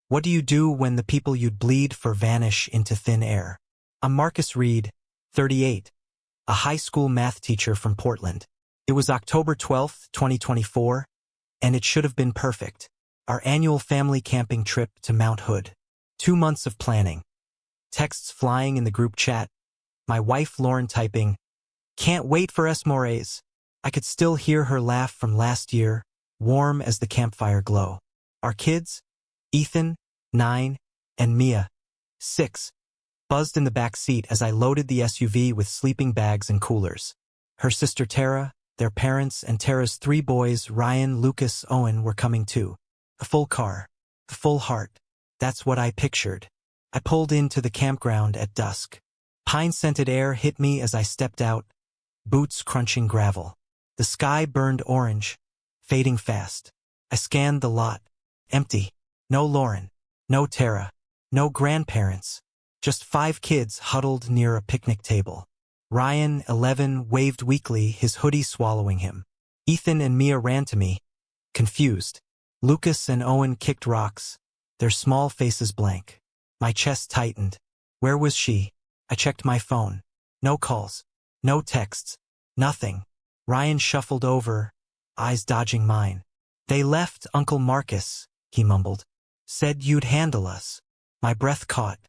What do you do when the people you'd bleed for vanish into thin air? I'm Marcus Reed, 38, a high school math teacher from Portland. It was October 12, 2024, and it should have been perfect. Our annual family camping trip to Mount Hood. 2 months of planning. Texts flying in the group chat. My wife Lauren typing, "Can't wait for s'mores." I could still hear her laugh from last year, warm as the campfire glow. Our kids, Ethan, 9, and Mia, 6, buzzed in the back seat as I loaded the SUV with sleeping bags and coolers. Her sister Tara, their parents, and Tara's 3 boys, Ryan, Lucas, Owen, were coming too. A full car, a full heart. That's what I pictured. I pulled into the campground at dusk. Pine-scented air hit me as I stepped out, boots crunching gravel. The sky burned orange, fading fast. I scanned the lot. Empty. No Lauren. No Tara. No grandparents. Just 5 kids huddled near a picnic table. Ryan, 11, waved weakly, his hoodie swallowing him. Ethan and Mia ran to me, confused. Lucas and Owen kicked rocks, their small faces blank. My chest tightened. Where was she? I checked my phone. No calls. No texts. Nothing. Ryan shuffled over, eyes dodging mine. "They left, Uncle Marcus," he mumbled. "Said you'd handle us." My breath caught.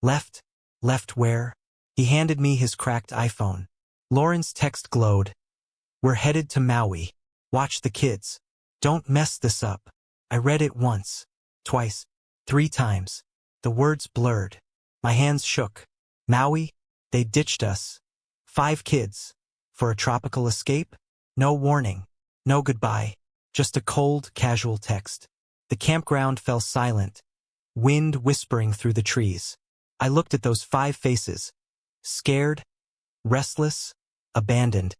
Left? Left where? He handed me his cracked iPhone. Lauren's text glowed. "We're headed to Maui. Watch the kids. Don't mess this up." I read it once, twice, 3 times. The words blurred. My hands shook. Maui? They ditched us. 5 kids. For a tropical escape? No warning. No goodbye. Just a cold, casual text. The campground fell silent, wind whispering through the trees. I looked at those 5 faces, scared, restless, abandoned,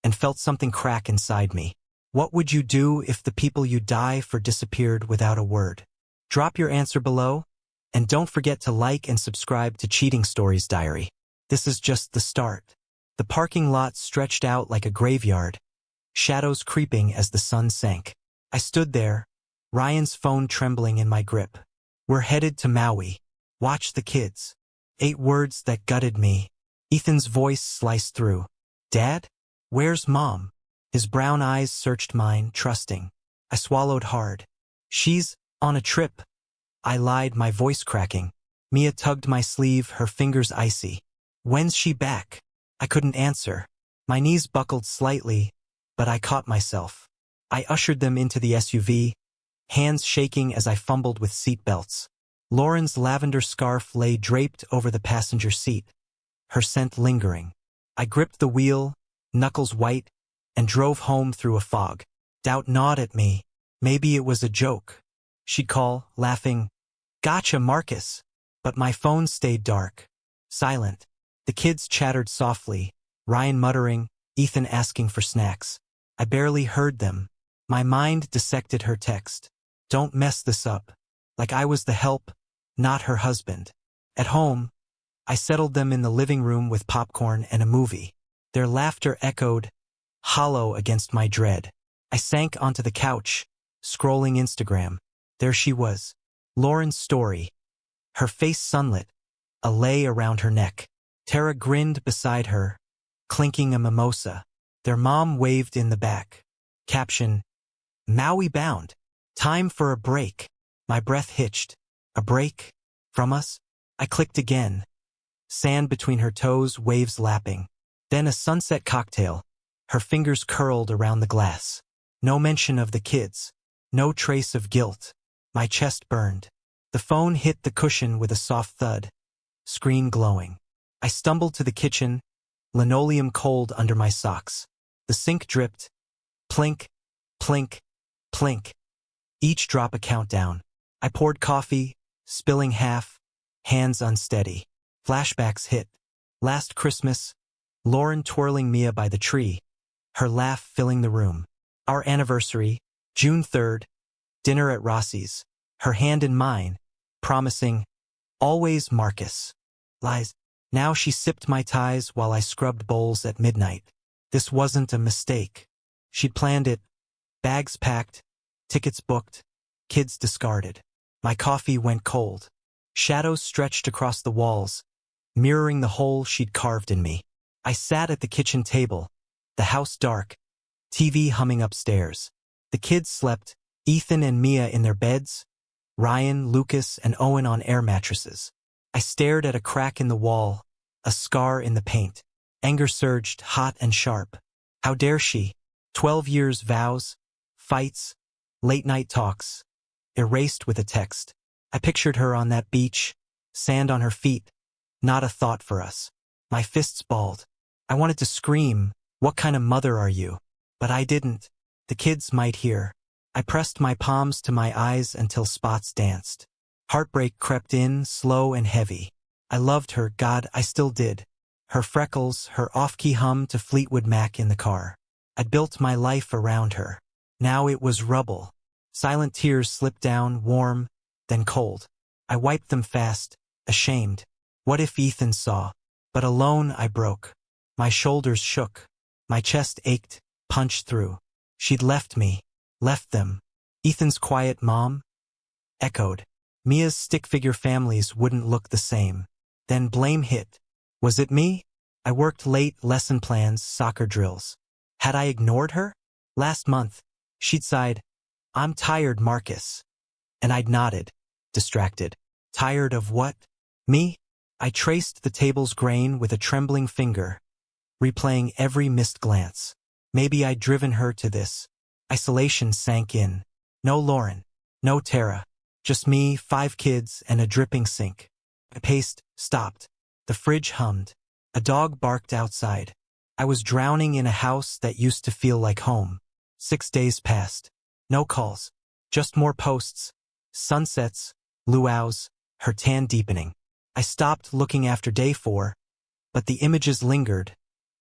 and felt something crack inside me. What would you do if the people you die for disappeared without a word? Drop your answer below, and don't forget to like and subscribe to Cheating Stories Diary. This is just the start. The parking lot stretched out like a graveyard, shadows creeping as the sun sank. I stood there, Ryan's phone trembling in my grip. "We're headed to Maui. Watch the kids." 8 words that gutted me. Ethan's voice sliced through. "Dad? Where's Mom?" His brown eyes searched mine, trusting. I swallowed hard. "She's on a trip." I lied, my voice cracking. Mia tugged my sleeve, her fingers icy. "When's she back?" I couldn't answer. My knees buckled slightly, but I caught myself. I ushered them into the SUV, hands shaking as I fumbled with seat belts. Lauren's lavender scarf lay draped over the passenger seat, her scent lingering. I gripped the wheel, knuckles white, and drove home through a fog. Doubt gnawed at me. Maybe it was a joke. She'd call, laughing, "Gotcha, Marcus." But my phone stayed dark, silent. The kids chattered softly, Ryan muttering, Ethan asking for snacks. I barely heard them. My mind dissected her text. "Don't mess this up." Like I was the help, not her husband. At home, I settled them in the living room with popcorn and a movie. Their laughter echoed, hollow against my dread. I sank onto the couch, scrolling Instagram. There she was, Lauren's story. Her face sunlit, a lei around her neck. Tara grinned beside her, clinking a mimosa. Their mom waved in the back. Caption, "Maui bound. Time for a break." My breath hitched. A break? From us? I clicked again. Sand between her toes, waves lapping. Then a sunset cocktail. Her fingers curled around the glass. No mention of the kids. No trace of guilt. My chest burned. The phone hit the cushion with a soft thud. Screen glowing. I stumbled to the kitchen, linoleum cold under my socks. The sink dripped. Plink, plink, plink. Each drop a countdown. I poured coffee, spilling half, hands unsteady. Flashbacks hit. Last Christmas, Lauren twirling Mia by the tree, her laugh filling the room. Our anniversary, June 3rd, dinner at Rossi's, her hand in mine, promising, "Always Marcus." Lies. Now she sipped Mai Tais while I scrubbed bowls at midnight. This wasn't a mistake. She'd planned it. Bags packed, tickets booked, kids discarded. My coffee went cold. Shadows stretched across the walls, mirroring the hole she'd carved in me. I sat at the kitchen table, the house dark, TV humming upstairs. The kids slept, Ethan and Mia in their beds, Ryan, Lucas, and Owen on air mattresses. I stared at a crack in the wall, a scar in the paint. Anger surged, hot and sharp. How dare she? 12 years vows, fights, late-night talks, erased with a text. I pictured her on that beach, sand on her feet, not a thought for us. My fists balled. I wanted to scream, "What kind of mother are you?" But I didn't. The kids might hear. I pressed my palms to my eyes until spots danced. Heartbreak crept in, slow and heavy. I loved her, God, I still did. Her freckles, her off-key hum to Fleetwood Mac in the car. I'd built my life around her. Now it was rubble. Silent tears slipped down, warm, then cold. I wiped them fast, ashamed. What if Ethan saw? But alone I broke. My shoulders shook. My chest ached, punched through. She'd left me. Left them. Ethan's quiet mom? Echoed. Mia's stick-figure families wouldn't look the same. Then blame hit. Was it me? I worked late, lesson plans, soccer drills. Had I ignored her? Last month, she'd sighed, "I'm tired, Marcus." And I'd nodded, distracted. Tired of what? Me? I traced the table's grain with a trembling finger, replaying every missed glance. Maybe I'd driven her to this. Isolation sank in. No Lauren. No Tara. Just me, 5 kids, and a dripping sink. I paced, stopped. The fridge hummed. A dog barked outside. I was drowning in a house that used to feel like home. 6 days passed. No calls. Just more posts. Sunsets, luau's, her tan deepening. I stopped looking after day 4, but the images lingered,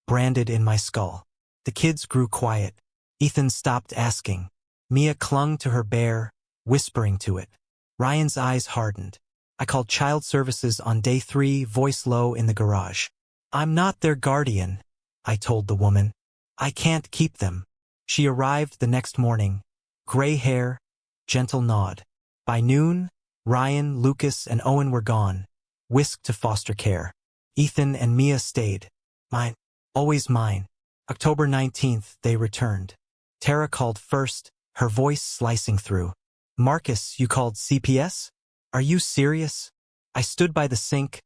branded in my skull. The kids grew quiet. Ethan stopped asking. Mia clung to her bear, whispering to it. Ryan's eyes hardened. I called child services on day 3, voice low in the garage. "I'm not their guardian," I told the woman. "I can't keep them." She arrived the next morning. Gray hair, gentle nod. By noon, Ryan, Lucas, and Owen were gone, whisked to foster care. Ethan and Mia stayed. Mine. Always mine. October 19th, they returned. Tara called first, her voice slicing through. "Marcus, you called CPS? Are you serious?" I stood by the sink,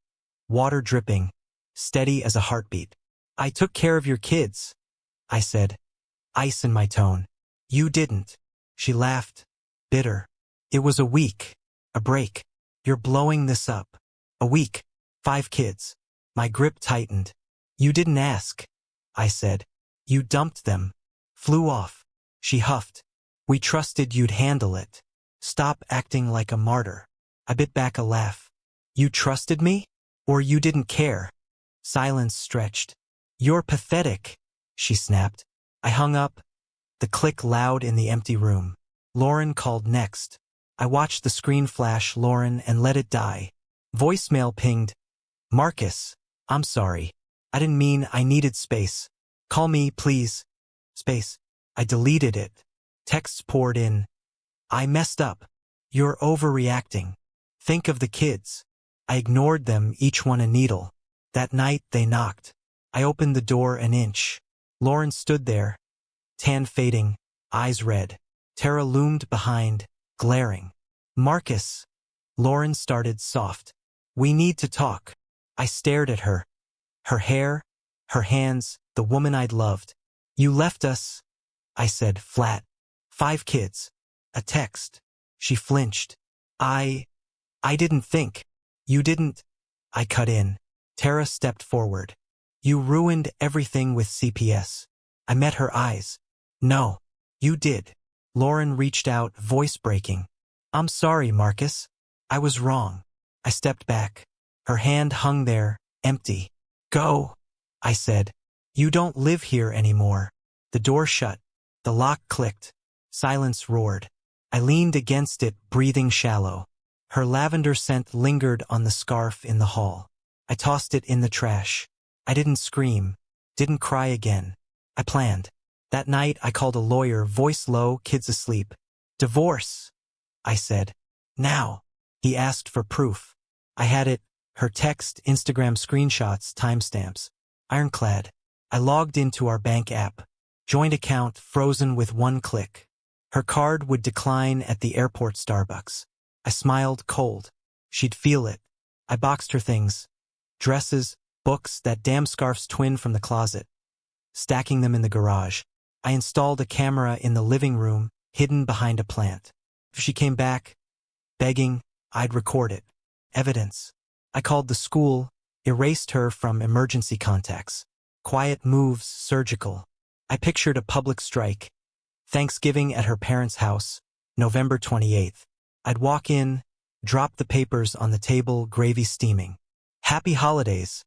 water dripping, steady as a heartbeat. "I took care of your kids," I said, ice in my tone. "You didn't." She laughed, bitter. "It was a week. A break. You're blowing this up. A week. 5 kids." My grip tightened. "You didn't ask," I said. "You dumped them. Flew off." She huffed. "We trusted you'd handle it. Stop acting like a martyr." I bit back a laugh. "You trusted me? Or you didn't care?" Silence stretched. "You're pathetic," she snapped. I hung up, the click loud in the empty room. Lauren called next. I watched the screen flash Lauren and let it die. Voicemail pinged. "Marcus, I'm sorry. I didn't mean I needed space. Call me, please." Space. I deleted it. Texts poured in. "I messed up. You're overreacting. Think of the kids." I ignored them, each one a needle. That night they knocked. I opened the door an inch. Lauren stood there, tan fading, eyes red. Tara loomed behind, glaring. "Marcus." Lauren started soft. "We need to talk." I stared at her. Her hair, her hands, the woman I'd loved. "You left us," I said, flat. 5 kids. A text. She flinched. I didn't think. You didn't." I cut in. Tara stepped forward. "You ruined everything with CPS." I met her eyes. "No. You did." Lauren reached out, voice breaking. "I'm sorry, Marcus. I was wrong." I stepped back. Her hand hung there, empty. "Go," I said. "You don't live here anymore." The door shut. The lock clicked. Silence roared. I leaned against it, breathing shallow. Her lavender scent lingered on the scarf in the hall. I tossed it in the trash. I didn't scream, didn't cry again. I planned. That night I called a lawyer, voice low, kids asleep. "Divorce," I said. "Now." He asked for proof. I had it, her text, Instagram screenshots, timestamps. Ironclad. I logged into our bank app. Joint account frozen with one click. Her card would decline at the airport Starbucks. I smiled cold. She'd feel it. I boxed her things. Dresses, books, that damn scarf's twin from the closet. Stacking them in the garage. I installed a camera in the living room, hidden behind a plant. If she came back, begging, I'd record it. Evidence. I called the school, erased her from emergency contacts. Quiet moves, surgical. I pictured a public strike. Thanksgiving at her parents' house, November 28th. I'd walk in, drop the papers on the table, gravy steaming. Happy holidays,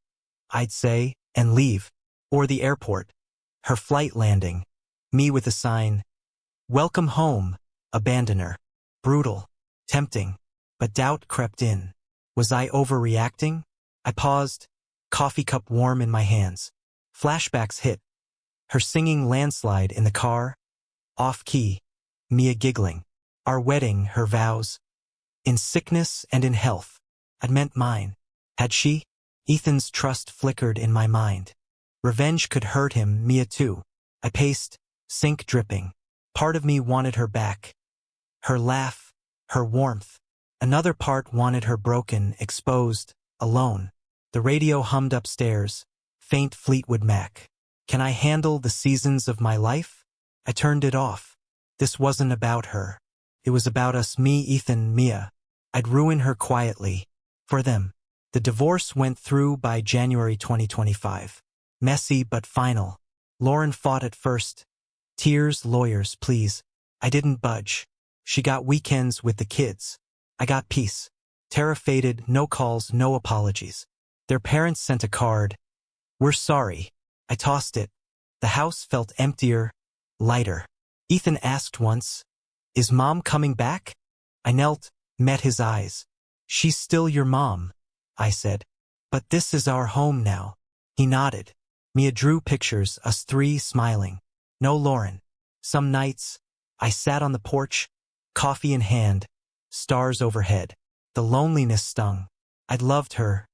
I'd say, and leave. Or the airport. Her flight landing. Me with a sign. Welcome home, abandoner. Brutal. Tempting. But doubt crept in. Was I overreacting? I paused, coffee cup warm in my hands. Flashbacks hit. Her singing Landslide in the car. Off key. Mia giggling. Our wedding, her vows. In sickness and in health. I'd meant mine. Had she? Ethan's trust flickered in my mind. Revenge could hurt him, Mia too. I paced, sink dripping. Part of me wanted her back. Her laugh, her warmth. Another part wanted her broken, exposed, alone. The radio hummed upstairs, faint Fleetwood Mac. Can I handle the seasons of my life? I turned it off. This wasn't about her. It was about us, me, Ethan, Mia. I'd ruin her quietly. For them. The divorce went through by January 2025. Messy but final. Lauren fought at first. Tears, lawyers, please. I didn't budge. She got weekends with the kids. I got peace. Tara faded, no calls, no apologies. Their parents sent a card. We're sorry. I tossed it. The house felt emptier, lighter. Ethan asked once, is mom coming back? I knelt, met his eyes. She's still your mom, I said. But this is our home now. He nodded. Mia drew pictures, us three smiling. No Lauren. Some nights, I sat on the porch, coffee in hand, stars overhead. The loneliness stung. I'd loved her.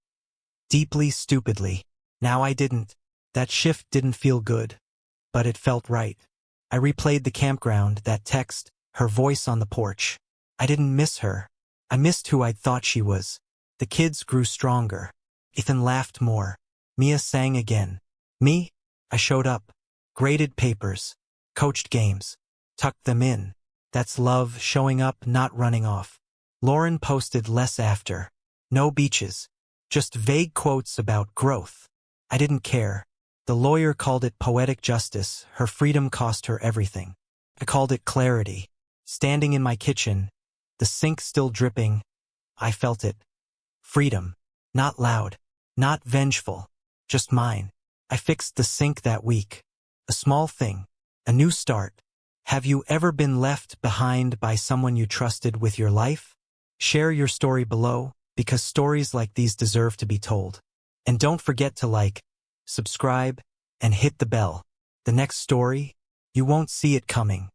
Deeply, stupidly. Now I didn't. That shift didn't feel good. But it felt right. I replayed the campground, that text, her voice on the porch. I didn't miss her. I missed who I'd thought she was. The kids grew stronger. Ethan laughed more. Mia sang again. Me? I showed up. Graded papers. Coached games. Tucked them in. That's love, showing up, not running off. Lauren posted less after. No beaches. Just vague quotes about growth. I didn't care. The lawyer called it poetic justice. Her freedom cost her everything. I called it clarity. Standing in my kitchen, the sink still dripping, I felt it. Freedom. Not loud. Not vengeful. Just mine. I fixed the sink that week. A small thing. A new start. Have you ever been left behind by someone you trusted with your life? Share your story below, because stories like these deserve to be told. And don't forget to like, subscribe, and hit the bell. The next story, you won't see it coming.